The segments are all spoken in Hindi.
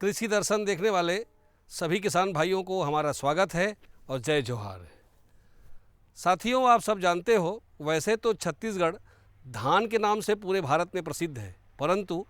कृषि दर्शन देखने वाले सभी किसान भाइयों को हमारा स्वागत है और जय जोहार। साथियों, आप सब जानते हो, वैसे तो छत्तीसगढ़ धान के नाम से पूरे भारत में प्रसिद्ध है, परंतु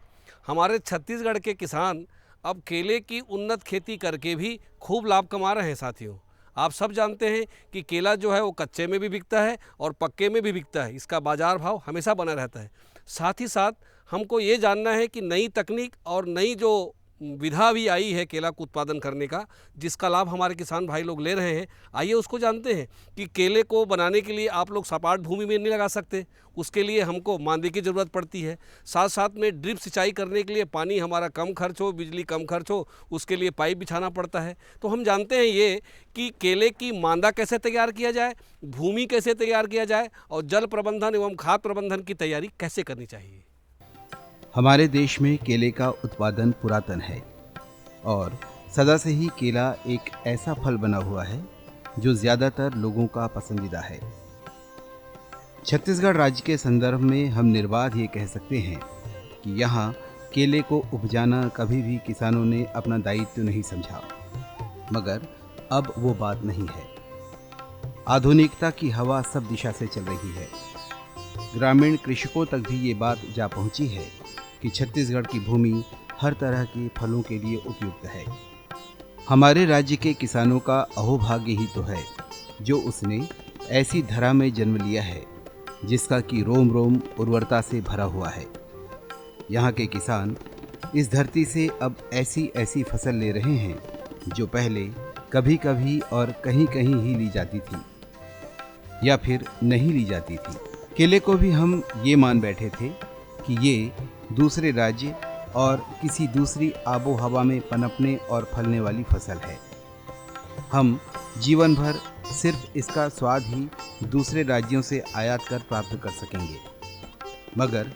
हमारे छत्तीसगढ़ के किसान अब केले की उन्नत खेती करके भी खूब लाभ कमा रहे हैं। साथियों, आप सब जानते हैं कि केला जो है वो कच्चे में भी बिकता है और पक्के में भी बिकता है। इसका बाज़ार भाव हमेशा बना रहता है। साथ ही साथ हमको ये जानना है कि नई तकनीक और नई जो विधा भी आई है केला को उत्पादन करने का, जिसका लाभ हमारे किसान भाई लोग ले रहे हैं। आइए उसको जानते हैं कि केले को बनाने के लिए आप लोग सपाट भूमि में नहीं लगा सकते, उसके लिए हमको मांदे की ज़रूरत पड़ती है। साथ साथ में ड्रिप सिंचाई करने के लिए पानी हमारा कम खर्च हो, बिजली कम खर्च हो, उसके लिए पाइप बिछाना पड़ता है। तो हम जानते हैं ये कि केले की मांदा कैसे तैयार किया जाए, भूमि कैसे तैयार किया जाए और जल प्रबंधन एवं खाद प्रबंधन की तैयारी कैसे करनी चाहिए। हमारे देश में केले का उत्पादन पुरातन है और सदा से ही केला एक ऐसा फल बना हुआ है जो ज़्यादातर लोगों का पसंदीदा है। छत्तीसगढ़ राज्य के संदर्भ में हम निर्बाध ये कह सकते हैं कि यहाँ केले को उपजाना कभी भी किसानों ने अपना दायित्व नहीं समझा, मगर अब वो बात नहीं है। आधुनिकता की हवा सब दिशा से चल रही है। ग्रामीण कृषकों तक भी ये बात जा पहुँची है कि छत्तीसगढ़ की भूमि हर तरह के फलों के लिए उपयुक्त है। हमारे राज्य के किसानों का अहोभाग्य ही तो है जो उसने ऐसी धरा में जन्म लिया है जिसका कि रोम रोम उर्वरता से भरा हुआ है। यहाँ के किसान इस धरती से अब ऐसी ऐसी फसल ले रहे हैं जो पहले कभी कभी और कहीं कहीं ही ली जाती थी या फिर नहीं ली जाती थी। केले को भी हम ये मान बैठे थे कि ये दूसरे राज्य और किसी दूसरी आबो हवा में पनपने और फलने वाली फसल है। हम जीवन भर सिर्फ इसका स्वाद ही दूसरे राज्यों से आयात कर प्राप्त कर सकेंगे, मगर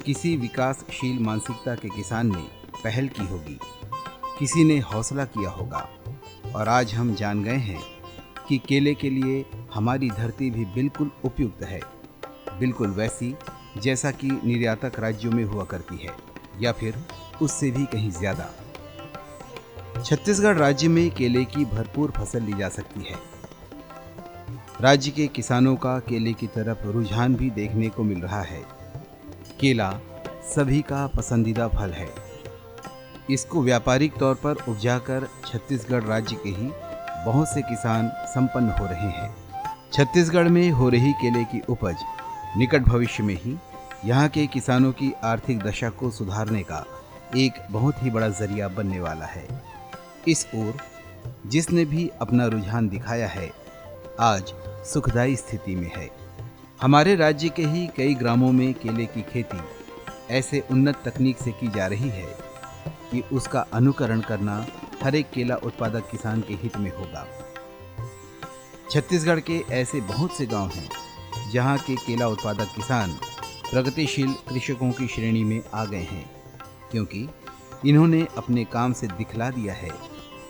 किसी विकासशील मानसिकता के किसान ने पहल की होगी, किसी ने हौसला किया होगा और आज हम जान गए हैं कि केले के लिए हमारी धरती भी बिल्कुल उपयुक्त है, बिल्कुल वैसी जैसा कि निर्यातक राज्यों में हुआ करती है या फिर उससे भी कहीं ज़्यादा। छत्तीसगढ़ राज्य में केले की भरपूर फसल ली जा सकती है। राज्य के किसानों का केले की तरफ रुझान भी देखने को मिल रहा है। केला सभी का पसंदीदा फल है। इसको व्यापारिक तौर पर उपजाकर छत्तीसगढ़ राज्य के ही बहुत से किसान संपन्न हो रहे हैं। छत्तीसगढ़ में हो रही केले की उपज निकट भविष्य में ही यहाँ के किसानों की आर्थिक दशा को सुधारने का एक बहुत ही बड़ा जरिया बनने वाला है। इस ओर जिसने भी अपना रुझान दिखाया है आज सुखदायी स्थिति में है। हमारे राज्य के ही कई ग्रामों में केले की खेती ऐसे उन्नत तकनीक से की जा रही है कि उसका अनुकरण करना हर एक केला उत्पादक किसान के हित में होगा। छत्तीसगढ़ के ऐसे बहुत से गांव हैं जहां के केला उत्पादक किसान प्रगतिशील कृषकों की श्रेणी में आ गए हैं, क्योंकि इन्होंने अपने काम से दिखला दिया है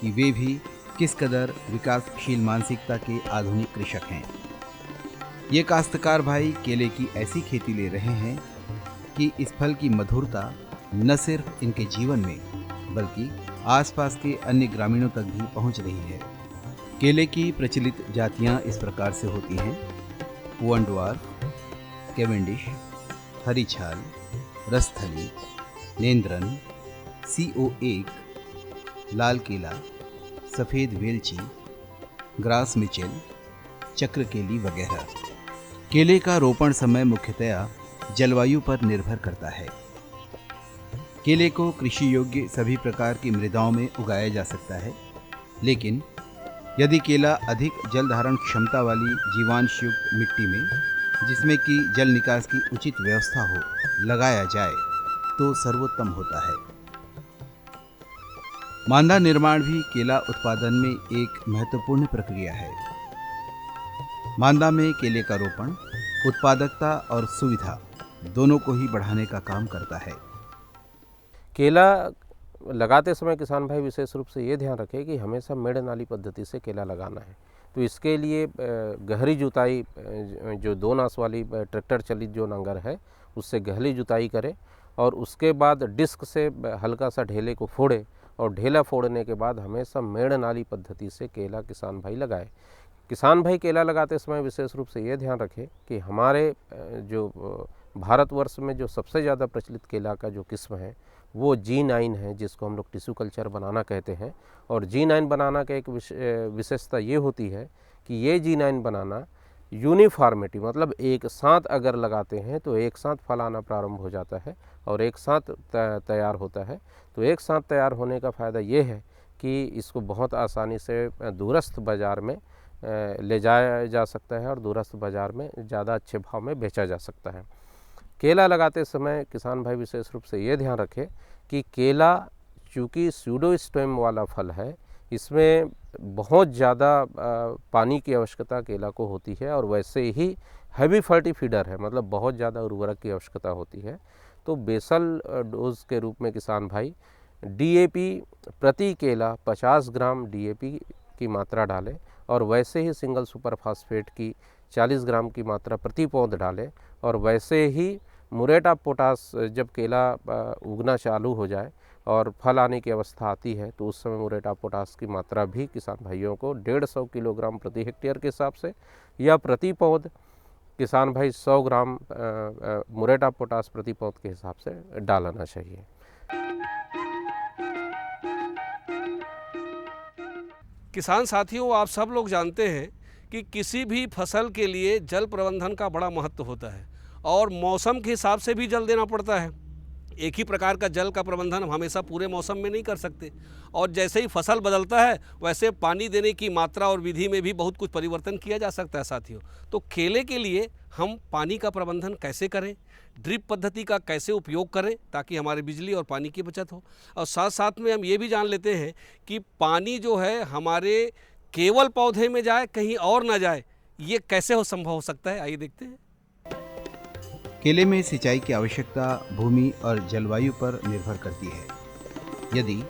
कि वे भी किस कदर विकासशील मानसिकता के आधुनिक कृषक हैं। ये काश्तकार भाई केले की ऐसी खेती ले रहे हैं कि इस फल की मधुरता न सिर्फ इनके जीवन में बल्कि आसपास के अन्य ग्रामीणों तक भी पहुंच रही है। केले की प्रचलित जातियां इस प्रकार से होती हैं: पुअन ड्वार्फ, कैवेंडिश, हरी छाल, रसथली, नेंद्रन, CO1, लाल केला, सफ़ेद वेलची, ग्रास मिचेल, चक्र केली वगैरह। केले का रोपण समय मुख्यतया जलवायु पर निर्भर करता है। केले को कृषि योग्य सभी प्रकार की मृदाओं में उगाया जा सकता है, लेकिन यदि केला अधिक जल धारण क्षमता वाली जीवांश युक्त मिट्टी में, जिसमें कि जल निकास की उचित व्यवस्था हो, लगाया जाए तो सर्वोत्तम होता है। मांदा निर्माण भी केला उत्पादन में एक महत्वपूर्ण प्रक्रिया है। मांदा में केले का रोपण उत्पादकता और सुविधा दोनों को ही बढ़ाने का काम करता है। केला लगाते समय किसान भाई विशेष रूप से ये ध्यान रखें कि हमेशा मेड़ नाली पद्धति से केला लगाना है। तो इसके लिए गहरी जुताई, जो 2 नास वाली ट्रैक्टर चलित जो नांगर है उससे गहरी जुताई करें और उसके बाद डिस्क से हल्का सा ढेले को फोड़े और ढेला फोड़ने के बाद हमेशा मेड़ नाली पद्धति से केला किसान भाई लगाए। किसान भाई केला लगाते समय विशेष रूप से ये ध्यान रखें कि हमारे जो भारतवर्ष में जो सबसे ज़्यादा प्रचलित केला का जो किस्म है वो G9 है, जिसको हम लोग टिश्यू कल्चर बनाना कहते हैं। और G9 बनाना का एक विशेषता ये होती है कि ये G9 बनाना यूनिफॉर्मिटी, मतलब एक साथ अगर लगाते हैं तो एक साथ फल आना प्रारंभ हो जाता है और एक साथ तैयार होता है। तो एक साथ तैयार होने का फ़ायदा ये है कि इसको बहुत आसानी से दूरस्थ बाज़ार में ले जाया जा सकता है और दूरस्थ बाज़ार में ज़्यादा अच्छे भाव में बेचा जा सकता है। केला लगाते समय किसान भाई विशेष रूप से ये ध्यान रखें कि केला चूँकि स्यूडोस्टेम वाला फल है, इसमें बहुत ज़्यादा पानी की आवश्यकता केला को होती है और वैसे ही हैवी फर्टिफीडर है, मतलब बहुत ज़्यादा उर्वरक की आवश्यकता होती है। तो बेसल डोज के रूप में किसान भाई DAP प्रति केला 50 ग्राम DAP की मात्रा डालें और वैसे ही सिंगल सुपर फास्फेट की 40 ग्राम की मात्रा प्रति पौध डालें। और वैसे ही मुरेट ऑफ पोटास जब केला उगना चालू हो जाए और फल आने की अवस्था आती है तो उस समय मुरेट ऑफ पोटास की मात्रा भी किसान भाइयों को 150 किलोग्राम प्रति हेक्टेयर के हिसाब से या प्रति पौध किसान भाई 100 ग्राम मुरेट ऑफ पोटास प्रति पौध के हिसाब से डालना चाहिए। किसान साथियों, आप सब लोग जानते हैं कि किसी भी फसल के लिए जल प्रबंधन का बड़ा महत्व होता है और मौसम के हिसाब से भी जल देना पड़ता है। एक ही प्रकार का जल का प्रबंधन हम हमेशा पूरे मौसम में नहीं कर सकते और जैसे ही फसल बदलता है वैसे पानी देने की मात्रा और विधि में भी बहुत कुछ परिवर्तन किया जा सकता है साथियों। तो केले के लिए हम पानी का प्रबंधन कैसे करें, ड्रिप पद्धति का कैसे उपयोग करें ताकि हमारे बिजली और पानी की बचत हो, और साथ साथ में हम ये भी जान लेते हैं कि पानी जो है हमारे केवल पौधे में जाए, कहीं और ना जाए, ये कैसे संभव हो सकता है, आइए देखते हैं। केले में सिंचाई की आवश्यकता भूमि और जलवायु पर निर्भर करती है। यदि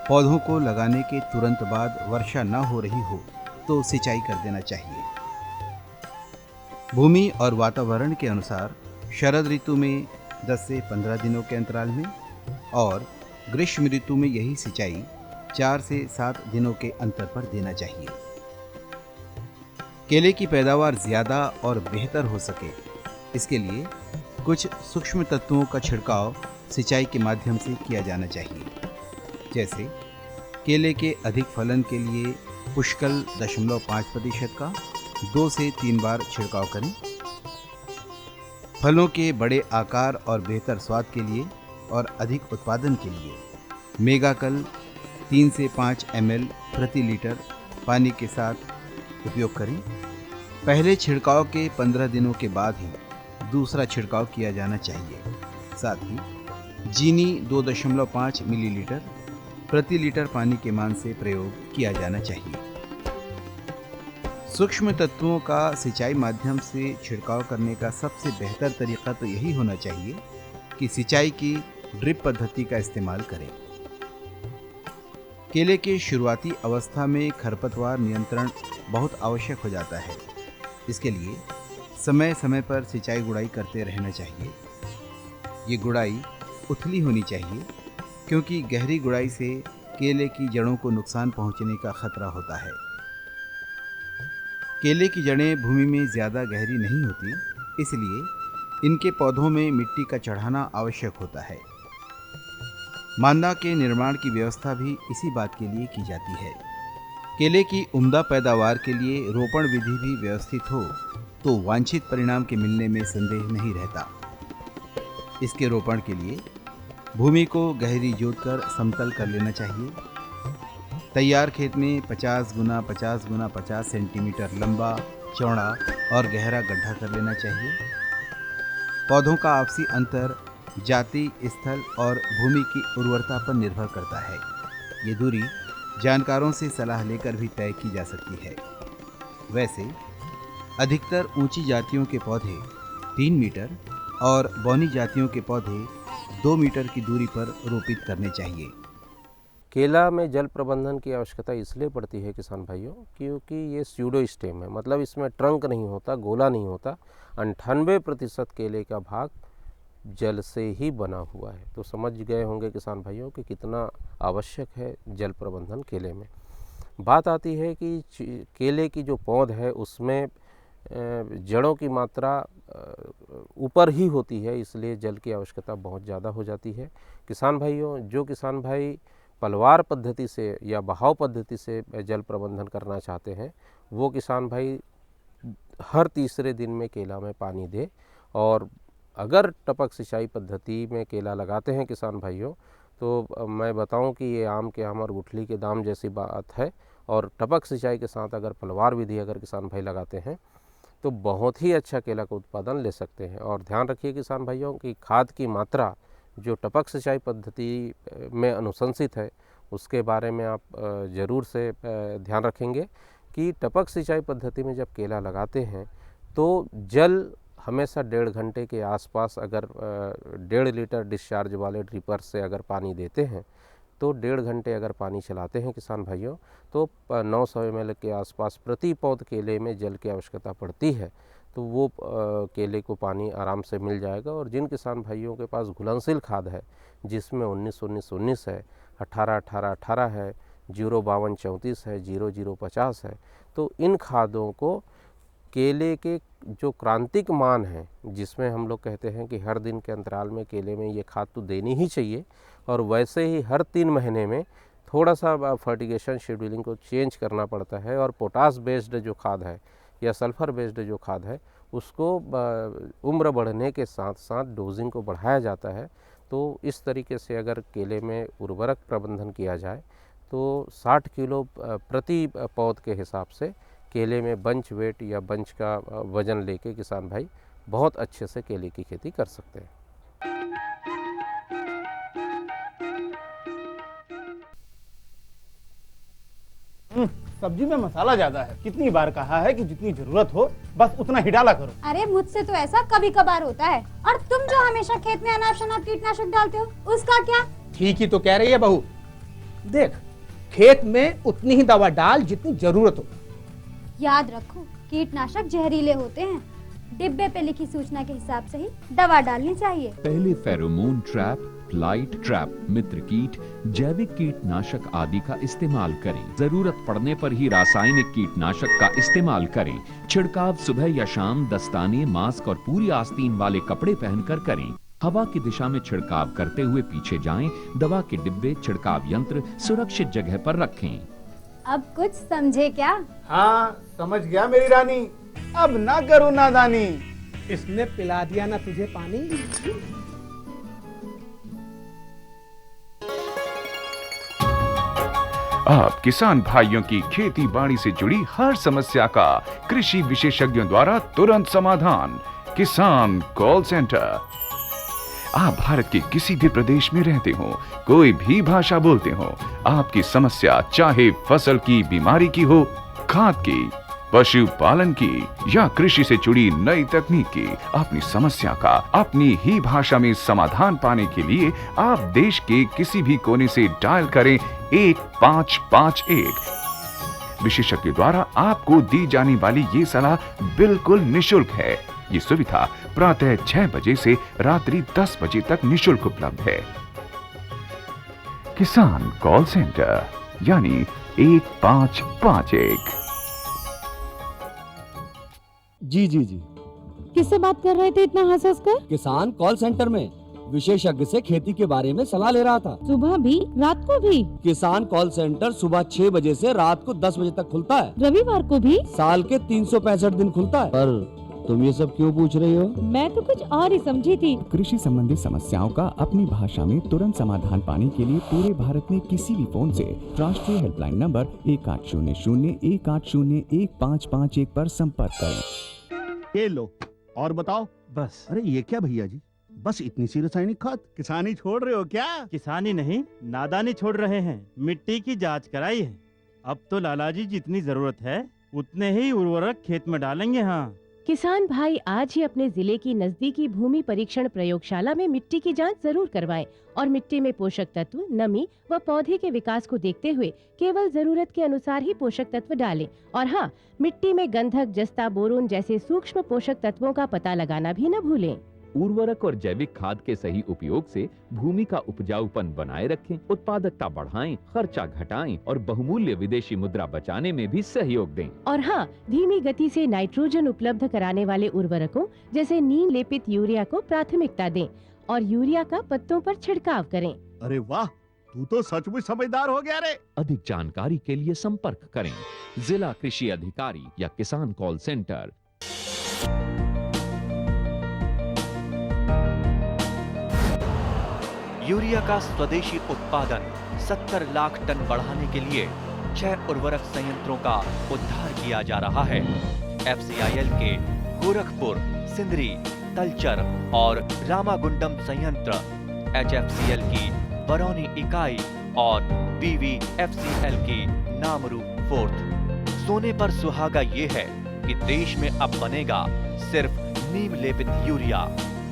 पौधों को लगाने के तुरंत बाद वर्षा न हो रही हो तो सिंचाई कर देना चाहिए। भूमि और वातावरण के अनुसार शरद ऋतु में 10 से 15 दिनों के अंतराल में और ग्रीष्म ऋतु में यही सिंचाई 4 से 7 दिनों के अंतर पर देना चाहिए। केले की पैदावार ज़्यादा और बेहतर हो सके, इसके लिए कुछ सूक्ष्म तत्वों का छिड़काव सिंचाई के माध्यम से किया जाना चाहिए। जैसे केले के अधिक फलन के लिए पुष्कल 0.5% का 2 से 3 बार छिड़काव करें। फलों के बड़े आकार और बेहतर स्वाद के लिए और अधिक उत्पादन के लिए मेगाकल 3 से 5 ml प्रति लीटर पानी के साथ उपयोग करें। पहले छिड़काव के 15 दिनों के बाद ही दूसरा छिड़काव किया जाना चाहिए। साथ ही चीनी 2.5 मिलीलीटर प्रति लीटर पानी के मान से प्रयोग किया जाना चाहिए। सूक्ष्म तत्वों का सिंचाई माध्यम से छिड़काव करने का सबसे बेहतर तरीका तो यही होना चाहिए कि सिंचाई की ड्रिप पद्धति का इस्तेमाल करें। केले के शुरुआती अवस्था में खरपतवार नियंत्रण बहुत आवश्यक हो जाता है। इसके लिए समय समय पर सिंचाई गुड़ाई करते रहना चाहिए। ये गुड़ाई उथली होनी चाहिए क्योंकि गहरी गुड़ाई से केले की जड़ों को नुकसान पहुंचने का खतरा होता है। केले की जड़ें भूमि में ज़्यादा गहरी नहीं होती, इसलिए इनके पौधों में मिट्टी का चढ़ाना आवश्यक होता है। मांदा के निर्माण की व्यवस्था भी इसी बात के लिए की जाती है। केले की उम्दा पैदावार के लिए रोपण विधि भी व्यवस्थित हो तो वांछित परिणाम के मिलने में संदेह नहीं रहता। इसके रोपण के लिए भूमि को गहरी जोतकर समतल कर लेना चाहिए। तैयार खेत में 50 गुना 50 गुना 50 सेंटीमीटर लंबा, चौड़ा और गहरा गड्ढा कर लेना चाहिए। पौधों का आपसी अंतर जाति, स्थल और भूमि की उर्वरता पर निर्भर करता है। ये दूरी जानकारों से सलाह लेकर भी तय की जा सकती है। वैसे अधिकतर ऊंची जातियों के पौधे 3 मीटर और बौनी जातियों के पौधे 2 मीटर की दूरी पर रोपित करने चाहिए। केला में जल प्रबंधन की आवश्यकता इसलिए पड़ती है किसान भाइयों क्योंकि ये स्यूडोस्टेम है, मतलब इसमें ट्रंक नहीं होता, गोला नहीं होता। 98% केले का भाग जल से ही बना हुआ है। तो समझ गए होंगे किसान भाइयों कि कितना आवश्यक है जल प्रबंधन केले में। बात आती है कि केले की जो पौध है उसमें जड़ों की मात्रा ऊपर ही होती है, इसलिए जल की आवश्यकता बहुत ज़्यादा हो जाती है। किसान भाइयों, जो किसान भाई पलवार पद्धति से या बहाव पद्धति से जल प्रबंधन करना चाहते हैं, वो किसान भाई हर तीसरे दिन में केला में पानी दे। और अगर टपक सिंचाई पद्धति में केला लगाते हैं किसान भाइयों, तो मैं बताऊं कि ये आम के आम और गुठली के दाम जैसी बात है। और टपक सिंचाई के साथ अगर पलवार विधि अगर किसान भाई लगाते हैं तो बहुत ही अच्छा केला का उत्पादन ले सकते हैं। और ध्यान रखिए किसान भाइयों कि खाद की मात्रा जो टपक सिंचाई पद्धति में अनुशंसित है उसके बारे में आप ज़रूर से ध्यान रखेंगे कि टपक सिंचाई पद्धति में जब केला लगाते हैं तो जल हमेशा 1.5 घंटे के आसपास, अगर 1.5 लीटर डिस्चार्ज वाले ड्रिपर से अगर पानी देते हैं तो 1.5 घंटे अगर पानी चलाते हैं किसान भाइयों तो 900 ml के आसपास प्रति पौध केले में जल की आवश्यकता पड़ती है। तो वो केले को पानी आराम से मिल जाएगा। और जिन किसान भाइयों के पास घुलनशील खाद है जिसमें 19-19-19 है, 18-18-18 है, 0-52-34 है, 0-0-50 है, तो इन खादों को केले के जो क्रांतिक मान है, जिसमें हम लोग कहते हैं कि हर दिन के अंतराल में केले में ये खाद तो देनी ही चाहिए, और वैसे ही हर 3 महीने में थोड़ा सा फर्टिगेशन शेड्यूलिंग को चेंज करना पड़ता है। और पोटास बेस्ड जो खाद है या सल्फ़र बेस्ड जो खाद है उसको उम्र बढ़ने के साथ साथ डोजिंग को बढ़ाया जाता है। तो इस तरीके से अगर केले में उर्वरक प्रबंधन किया जाए तो 60 किलो प्रति पौध के हिसाब से केले में बंच वेट या बंच का वज़न लेके किसान भाई बहुत अच्छे से केले की खेती कर सकते हैं। सब्जी में मसाला ज्यादा है। कितनी बार कहा है कि जितनी जरूरत हो बस उतना ही डाला करो। अरे मुझसे तो ऐसा कभी कभार होता है। और तुम जो हमेशा खेत में अनाप शनाप कीटनाशक डालते हो उसका क्या? ठीक ही तो कह रही है बहू। देख, खेत में उतनी ही दवा डाल जितनी जरूरत हो। याद रखो, कीटनाशक जहरीले होते हैं। डिब्बे पे लिखी सूचना के हिसाब से ही दवा डालनी चाहिए। पहले फेरोमोन ट्रैप, फ्लाइट ट्रैप, मित्र कीट, जैविक कीटनाशक आदि का इस्तेमाल करें। जरूरत पड़ने पर ही रासायनिक कीटनाशक का इस्तेमाल करें। छिड़काव सुबह या शाम दस्ताने, मास्क और पूरी आस्तीन वाले कपड़े पहनकर करें। हवा की दिशा में छिड़काव करते हुए पीछे जाएं। दवा के डिब्बे, छिड़काव यंत्र सुरक्षित जगह पर रखें। अब कुछ समझे क्या? हाँ, समझ गया मेरी रानी। अब ना करो नादानी। इसने पिला दिया ना तुझे पानी। आप किसान भाइयों की खेती बाड़ी से जुड़ी हर समस्या का कृषि विशेषज्ञों द्वारा तुरंत समाधान। किसान कॉल सेंटर। आप भारत के किसी भी प्रदेश में रहते हो, कोई भी भाषा बोलते हो, आपकी समस्या चाहे फसल की बीमारी की हो, खाद की, पशुपालन की या कृषि से जुड़ी नई तकनीक की, अपनी समस्या का अपनी ही भाषा में समाधान पाने के लिए आप देश के किसी भी कोने से डायल करें 1551। विशेषज्ञ द्वारा आपको दी जाने वाली ये सलाह बिल्कुल निशुल्क है। ये सुविधा प्रातः 6 बजे से रात्रि 10 बजे तक निशुल्क उपलब्ध है। किसान कॉल सेंटर यानी 1551। जी। किससे बात कर रहे थे इतना हंस कर? किसान कॉल सेंटर में विशेषज्ञ से खेती के बारे में सलाह ले रहा था। सुबह भी रात को भी? किसान कॉल सेंटर सुबह 6 बजे से रात को 10 बजे तक खुलता है। रविवार को भी? साल के 365 दिन खुलता है। पर तुम ये सब क्यों पूछ रही हो? मैं तो कुछ और ही समझी थी। कृषि संबंधी समस्याओं का अपनी भाषा में तुरंत समाधान पाने के लिए पूरे भारत में किसी भी फोन से राष्ट्रीय हेल्पलाइन नंबर 1800-1801-551 पर संपर्क करें। ये लो और बताओ। बस। अरे ये क्या भैया जी, बस इतनी सी रासायनिक खाद? किसानी छोड़ रहे हो क्या? किसानी नहीं, नादानी छोड़ रहे हैं। मिट्टी की जांच कराई है। अब तो लाला जी जितनी जरूरत है उतने ही उर्वरक खेत में डालेंगे। हाँ, किसान भाई आज ही अपने जिले की नजदीकी भूमि परीक्षण प्रयोगशाला में मिट्टी की जांच जरूर करवाएं और मिट्टी में पोषक तत्व, नमी व पौधे के विकास को देखते हुए केवल जरूरत के अनुसार ही पोषक तत्व डालें। और हाँ, मिट्टी में गंधक, जस्ता, बोरोन जैसे सूक्ष्म पोषक तत्वों का पता लगाना भी न भूलें। उर्वरक और जैविक खाद के सही उपयोग से भूमि का उपजाऊपन बनाए रखें, उत्पादकता बढ़ाएं, खर्चा घटाएं और बहुमूल्य विदेशी मुद्रा बचाने में भी सहयोग दें। और हाँ, धीमी गति से नाइट्रोजन उपलब्ध कराने वाले उर्वरकों जैसे नीम लेपित यूरिया को प्राथमिकता दें और यूरिया का पत्तों पर छिड़काव करें। अरे वाह, तू तो सचमुच समझदार हो गया रे। अधिक जानकारी के लिए संपर्क करें जिला कृषि अधिकारी या किसान कॉल सेंटर। यूरिया का स्वदेशी उत्पादन 70 लाख टन बढ़ाने के लिए 6 उर्वरक संयंत्रों का उद्धार किया जा रहा है। FCIL के गोरखपुर, सिंदरी, तलचर और रामागुंडम संयंत्र, HFCL की बरौनी इकाई और BVFCL की नामरू फोर्थ। सोने पर सुहागा ये है कि देश में अब बनेगा सिर्फ नीम लेपित यूरिया,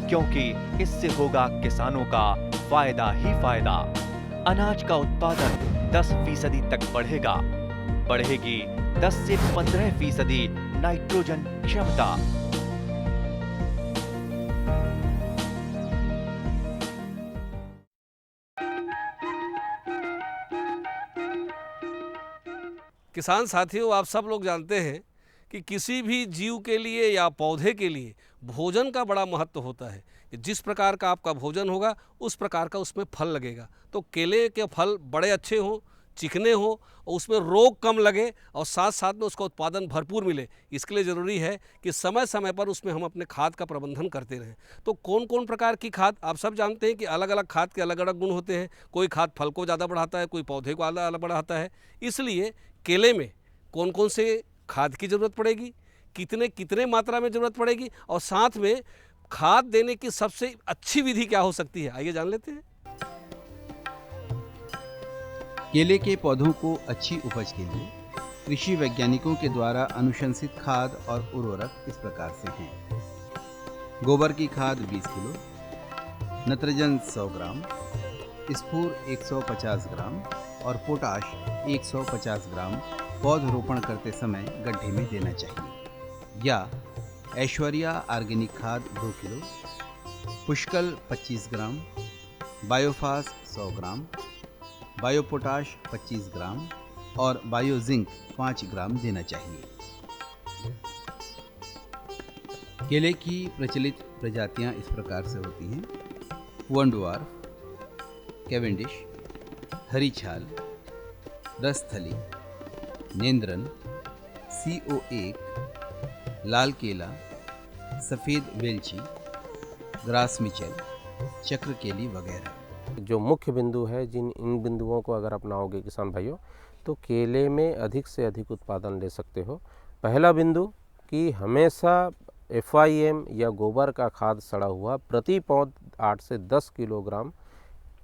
क्योंकि इससे होगा किसानों का फायदा ही फायदा। अनाज का उत्पादन 10% तक बढ़ेगा, बढ़ेगी 10 से 15% नाइट्रोजन क्षमता। किसान साथियों, आप सब लोग जानते हैं कि किसी भी जीव के लिए या पौधे के लिए भोजन का बड़ा महत्व होता है। जिस प्रकार का आपका भोजन होगा उस प्रकार का उसमें फल लगेगा। तो केले के फल बड़े अच्छे हों, चिकने हों और उसमें रोग कम लगे और साथ साथ में उसका उत्पादन भरपूर मिले, इसके लिए ज़रूरी है कि समय समय पर उसमें हम अपने खाद का प्रबंधन करते रहें। तो कौन कौन प्रकार की खाद, आप सब जानते हैं कि अलग अलग खाद के अलग अलग गुण होते हैं। कोई खाद फल को ज़्यादा बढ़ाता है, कोई पौधे को अलग अलग बढ़ाता है। इसलिए केले में कौन कौन से खाद की ज़रूरत पड़ेगी, कितने मात्रा में ज़रूरत पड़ेगी और साथ में खाद देने की सबसे अच्छी विधि क्या हो सकती है, आइए जान लेते हैं। केले के पौधों को अच्छी उपज के लिए कृषि वैज्ञानिकों के द्वारा अनुशंसित खाद और उर्वरक इस प्रकार से हैं। गोबर की खाद 20 किलो, नत्रजन 100 ग्राम, स्फूर 150 ग्राम और पोटाश 150 ग्राम पौधरोपण करते समय गड्ढे में देना चाहिए। या ऐश्वर्या ऑर्गेनिक खाद 2 किलो, पुष्कल 25 ग्राम, बायोफास 100 ग्राम, बायोपोटाश 25 ग्राम और बायोजिंक 5 ग्राम देना चाहिए। केले की प्रचलित प्रजातियां इस प्रकार से होती हैं: वन ड्वार्फ, कैवेंडिश, हरी छाल, रसथली, नेंद्रन, CO1, लाल केला, सफ़ेद वेलची, ग्रास मिचल, चक्र केली वगैरह। जो मुख्य बिंदु है, इन बिंदुओं को अगर अपनाओगे किसान भाइयों तो केले में अधिक से अधिक उत्पादन ले सकते हो। पहला बिंदु कि हमेशा FIM या गोबर का खाद सड़ा हुआ प्रति पौध 8 से 10 किलोग्राम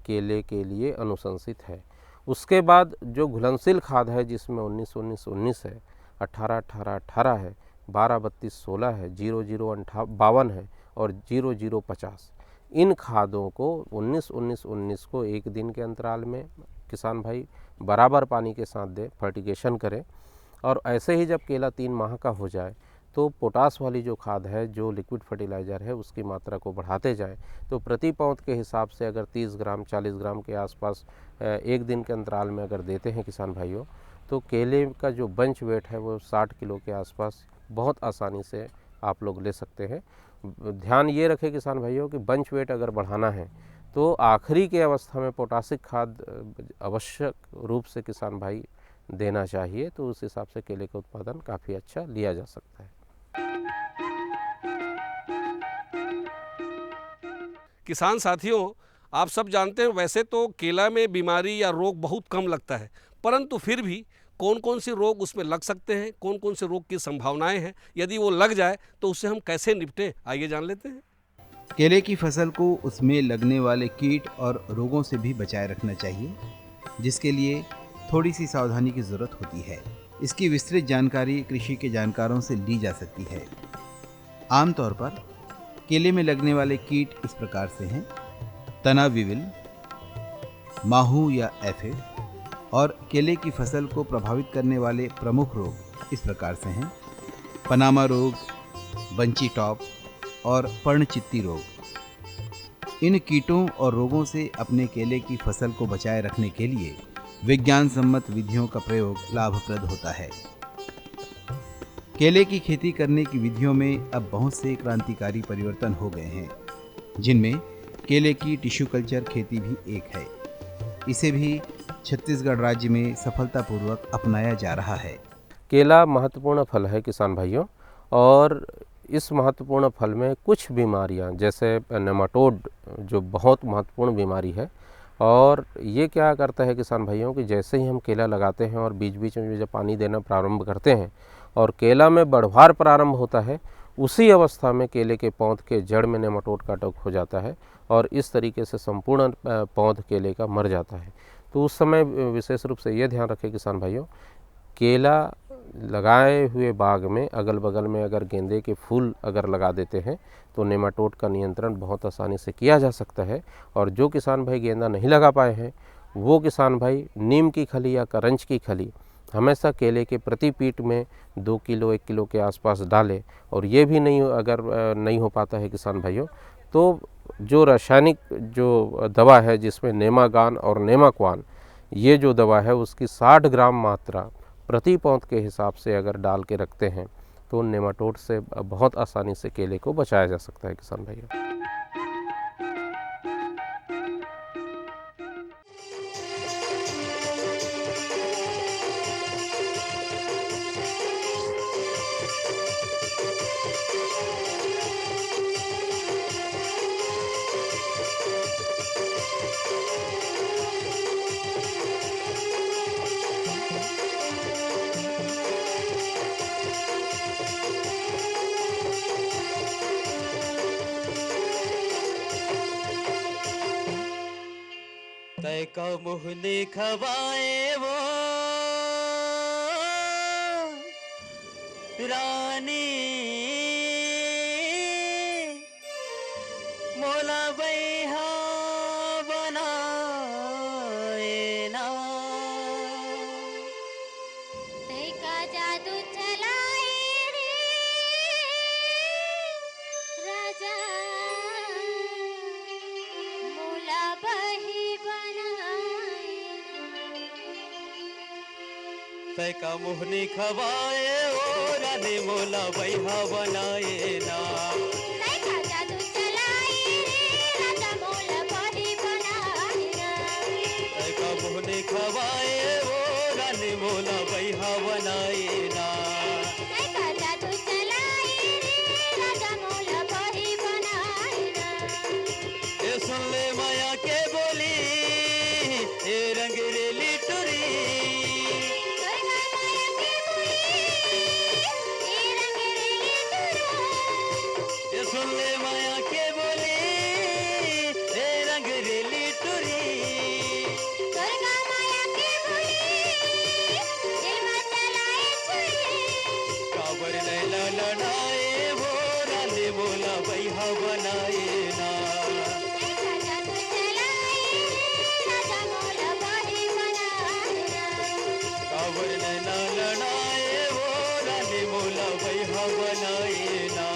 केले के लिए अनुशंसित है। उसके बाद जो घुलनशील खाद है जिसमें 19-19-19 है, 18-18-18 है, 12-32-16 है, 00-52 है और 00-50, इन खादों को 19-19-19 को एक दिन के अंतराल में किसान भाई बराबर पानी के साथ दें, फर्टिगेशन करें। और ऐसे ही जब केला 3 माह का हो जाए तो पोटास वाली जो खाद है, जो लिक्विड फर्टिलाइज़र है, उसकी मात्रा को बढ़ाते जाएं। तो प्रति पौध के हिसाब से अगर 30 ग्राम 40 ग्राम के आसपास एक दिन के अंतराल में अगर देते हैं किसान भाइयों, तो केले का जो बंच वेट है वो 60 किलो के आसपास बहुत आसानी से आप लोग ले सकते हैं। ध्यान ये रखें किसान भाइयों कि बंच वेट अगर बढ़ाना है तो आखिरी के अवस्था में पोटासिक खाद आवश्यक रूप से किसान भाई देना चाहिए। तो उस हिसाब से केले का उत्पादन काफ़ी अच्छा लिया जा सकता है। किसान साथियों, आप सब जानते हैं वैसे तो केला में बीमारी या रोग बहुत कम लगता है, परंतु फिर भी कौन कौन से रोग उसमें लग सकते हैं, कौन कौन से रोग की संभावनाएं हैं, यदि वो लग जाए तो उससे हम कैसे निपटें, आइए जान लेते हैं। केले की फसल को उसमें लगने वाले कीट और रोगों से भी बचाए रखना चाहिए, जिसके लिए थोड़ी सी सावधानी की ज़रूरत होती है। इसकी विस्तृत जानकारी कृषि के जानकारों से ली जा सकती है। आमतौर पर केले में लगने वाले कीट इस प्रकार से हैं: तना विविल, माहू या एफिड। और केले की फसल को प्रभावित करने वाले प्रमुख रोग इस प्रकार से हैं: पनामा रोग, बंची टॉप और पर्णचित्ती रोग। इन कीटों और रोगों से अपने केले की फसल को बचाए रखने के लिए विज्ञान सम्मत विधियों का प्रयोग लाभप्रद होता है। केले की खेती करने की विधियों में अब बहुत से क्रांतिकारी परिवर्तन हो गए हैं, जिनमें केले की टिश्यू कल्चर खेती भी एक है। इसे भी छत्तीसगढ़ राज्य में सफलतापूर्वक अपनाया जा रहा है। केला महत्वपूर्ण फल है किसान भाइयों, और इस महत्वपूर्ण फल में कुछ बीमारियां जैसे नेमाटोड जो बहुत महत्वपूर्ण बीमारी है, और ये क्या करता है किसान भाइयों कि जैसे ही हम केला लगाते हैं और बीच बीच में जब पानी देना प्रारंभ करते हैं और केला में बढ़वार प्रारंभ होता है, उसी अवस्था में केले के पौध के जड़ में नेमाटोड का अटैक हो जाता है और इस तरीके से संपूर्ण पौध केले का मर जाता है। तो उस समय विशेष रूप से ये ध्यान रखें किसान भाइयों, केला लगाए हुए बाग में अगल बगल में अगर गेंदे के फूल अगर लगा देते हैं तो नेमाटोड का नियंत्रण बहुत आसानी से किया जा सकता है। और जो किसान भाई गेंदा नहीं लगा पाए हैं वो किसान भाई नीम की खली या करंज की खली हमेशा केले के प्रति पीट में 2 किलो 1 किलो के आसपास डालें। और ये भी नहीं हो पाता है किसान भाइयों, तो जो रासायनिक जो दवा है जिसमें नेमागान और नेमाक्वान ये जो दवा है उसकी 60 ग्राम मात्रा प्रति पौध के हिसाब से अगर डाल के रखते हैं तो नेमाटोड से बहुत आसानी से केले को बचाया जा सकता है किसान भाइयों। तय का मुँह दिखवाए वो रानी मोला बैहा बनाए ना। तय का जादू चलाए रे राजा मोला बही तय का मुँह दिखवाए वो रानी मोला बैहा बनाए ना। तय का जादू चलाए रे राजा मोला बही बनाए ना। तय का मुँह दिखवाए वो रानी मोला बैहा बनाए ना। तय का जादू चलाए रे राजा मोला बही बनाए ना। ये सुन ले माया के बोली ये रंगरेली टुरी। सुन ले माया के बोली ए रंगरेली टुरी। दुर्गा माया के बोली दिल में चलाए छुरी। काबर लैला लड़ाए वो रानी मोला बैहा बनाए ना। तय का जादू चलाए राजा मोला बही बनाए ना। काबर लैला लड़ाए वो रानी मोला बैहा बनाए ना।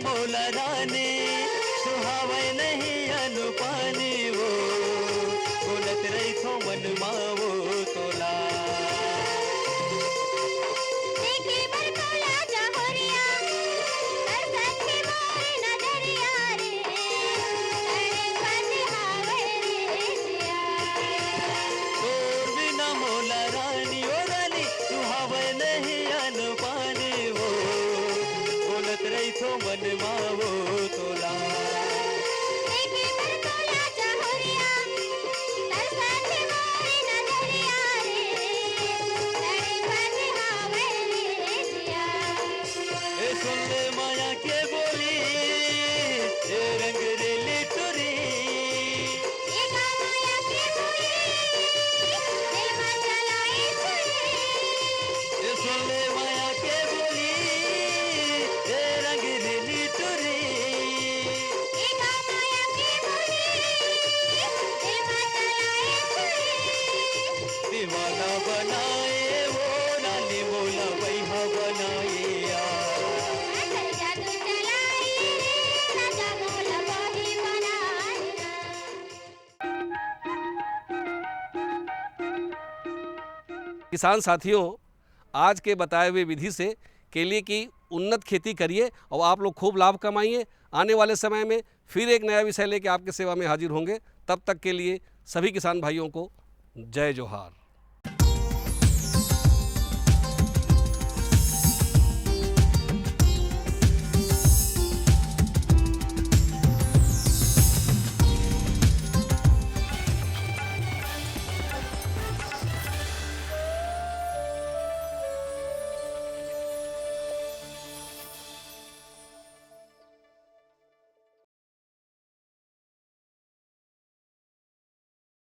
मोला रानी सुहावे नहीं अनुपानी वो बोलत रही थो मन मावो तोला। देखी बर तोला जहोरिया बरसात की मोर नजरिया रे तड़े बज हावे रे जिया। तोर भी मन मावो तोला देखे पर तोला जहुरिया तरसत मोरी नजरिया रे तड़पत हावे जिया ए सुन ले माया के बोली ए रंग रेली तुरी ये का माया की बोली दिल में चलाए छुरी ए सुन ले माया के बोली ए रंग रेली तुरी ये का माया की बोली दिल में चलाए छुरी दीवाना बनाए वो लाली मोला बैहा बनाए यार जादू चलाई राजा मोल बही बनाई किसान साथियों, आज के बताए हुए विधि से केले की उन्नत खेती करिए और आप लोग खूब लाभ कमाइए। आने वाले समय में फिर एक नया विषय लेके आपके सेवा में हाजिर होंगे। तब तक के लिए सभी किसान भाइयों को जय जोहार।